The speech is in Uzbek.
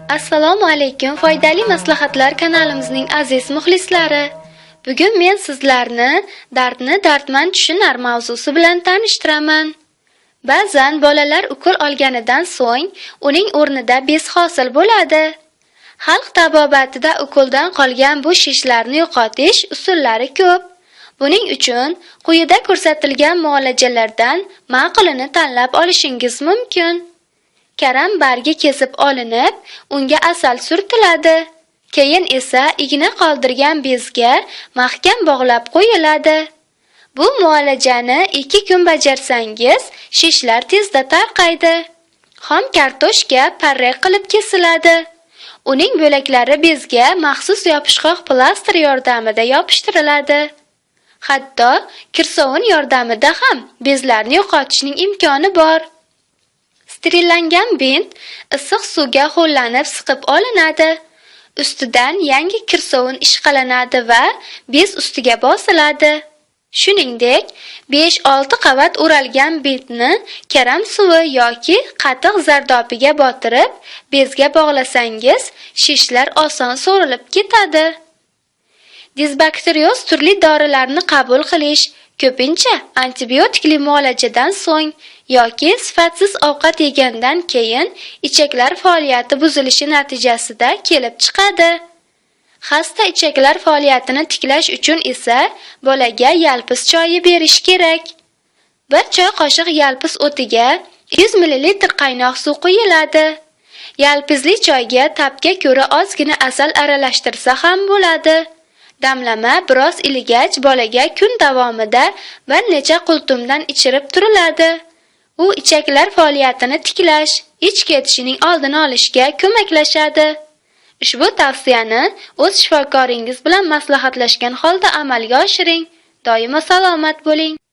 Assalomu alaykum, foydali maslahatlar kanalimizning aziz muxlislari. Bugun men sizlarni dardni dardman tushunar mavzusi bilan tanishtiraman. Ba'zan bolalar ukol olganidan so'ng uning o'rnida bez hosil bo'ladi. Xalq tabobatida ukoldan qolgan bu shishlarni yo'qotish usullari ko'p. Buning uchun quyida ko'rsatilgan muolajalardan ma'qulini tanlab olishingiz mumkin. Karam bargi kesib olinib, unga asal surtiladi. Keyin esa igna qoldirgan bezga mahkam bog'lab qo'yiladi. Bu muolajani 2 kun bajarsangiz, shishlar tezda tarqaydi. Xom kartoshka parrak qilib kesiladi. Uning bo'laklari bezga maxsus yopishqoq plastir yordamida yopishtiriladi. Hatto kirsovun yordamida ham bezlarni yo'qotishning imkoni bor. Sterillangan bint issiq suvga ho'llanib siqib olinadi. Ustidan yangi kirsovun ishqalanadi va bez ustiga bosiladi. Shuningdek, 5-6 qavat o'ralgan bintni karam suvi yoki qatiq zardobiga botirib, bezga bog'lasangiz, shishlar oson so'rilib ketadi. Disbakterioz turli dorilarni qabul qilish, ko'pincha antibiotikli muolajadan so'ng yoki sifatsiz ovqat yegandan keyin ichaklar faoliyati buzilishi natijasida kelib chiqadi. Xasta ichaklar faoliyatini tiklash uchun esa bolaga yalpiz choyi berish kerak. 1 choy qoshiq yalpiz o'tiga 100 ml qaynoq suv quyiladi. Yalpizli choyga tabga ko'ra ozgina asal aralashtirsa ham bo'ladi. Damlama biroz iligach bolaga kun davomida bir necha qultumdan ichirib turiladi. U ichaklar faoliyatini tiklash, ich ketishining oldini olishga ko'maklashadi. Ushbu tavsiyani o'z shifokoringiz bilan maslahatlashgan holda amalga oshiring. Doimo salomat bo'ling.